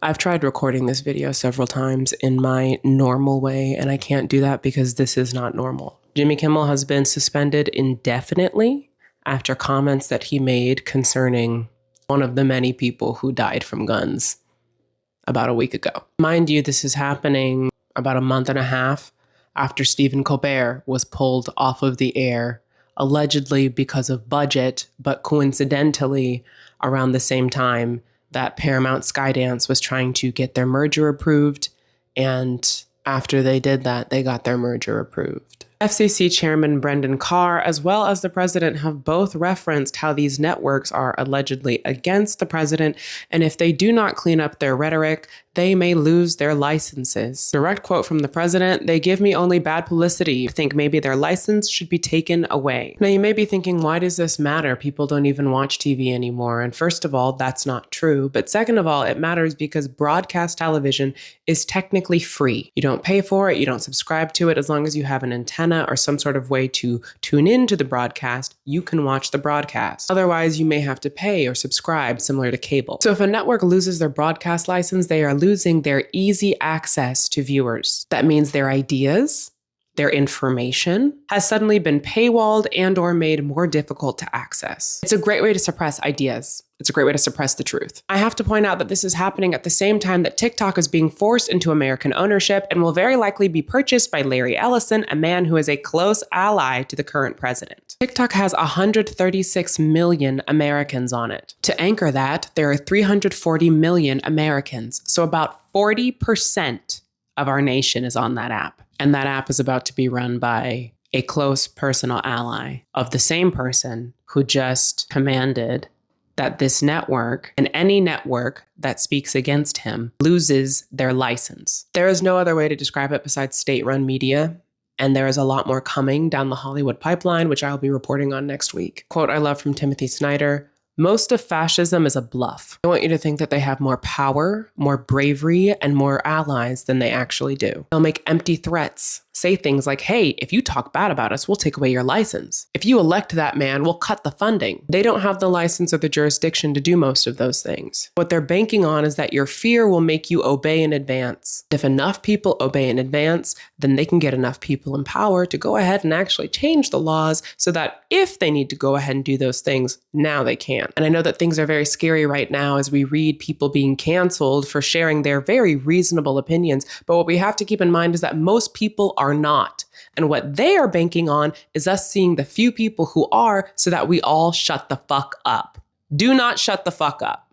I've tried recording this video several times in my normal way, and I can't do that because this is not normal. Jimmy Kimmel has been suspended indefinitely after comments that he made concerning one of the many people who died from guns about a week ago. Mind you, this is happening about a month and a half after Stephen Colbert was pulled off of the air, allegedly because of budget, but coincidentally around the same time that Paramount Skydance was trying to get their merger approved. And after they did that, they got their merger approved. FCC Chairman Brendan Carr, as well as the president, have both referenced how these networks are allegedly against the president, and if they do not clean up their rhetoric, they may lose their licenses. Direct quote from the president, "They give me only bad publicity. I think maybe their license should be taken away." Now you may be thinking, why does this matter? People don't even watch TV anymore. And first of all, that's not true. But second of all, it matters because broadcast television is technically free. You don't pay for it. You don't subscribe to it. As long as you have an antenna or some sort of way to tune into the broadcast, you can watch the broadcast. Otherwise, you may have to pay or subscribe, similar to cable. So if a network loses their broadcast license, they are losing their easy access to viewers. That means their ideas, their information has suddenly been paywalled and or made more difficult to access. It's a great way to suppress ideas. It's a great way to suppress the truth. I have to point out that this is happening at the same time that TikTok is being forced into American ownership and will very likely be purchased by Larry Ellison, a man who is a close ally to the current president. TikTok has 136 million Americans on it. To anchor that, there are 340 million Americans. So about 40% of our nation is on that app. And that app is about to be run by a close personal ally of the same person who just commanded that this network and any network that speaks against him loses their license. There is no other way to describe it besides state-run media. And there is a lot more coming down the Hollywood pipeline, which I'll be reporting on next week. Quote I love from Timothy Snyder: "Most of fascism is a bluff. I want you to think that they have more power, more bravery, and more allies than they actually do. They'll make empty threats, say things like, hey, if you talk bad about us, we'll take away your license. If you elect that man, we'll cut the funding." They don't have the license or the jurisdiction to do most of those things. What they're banking on is that your fear will make you obey in advance. If enough people obey in advance, then they can get enough people in power to go ahead and actually change the laws so that if they need to go ahead and do those things, now they can. And I know that things are very scary right now as we read people being canceled for sharing their very reasonable opinions. But what we have to keep in mind is that most people are not. And what they are banking on is us seeing the few people who are so that we all shut the fuck up. Do not shut the fuck up.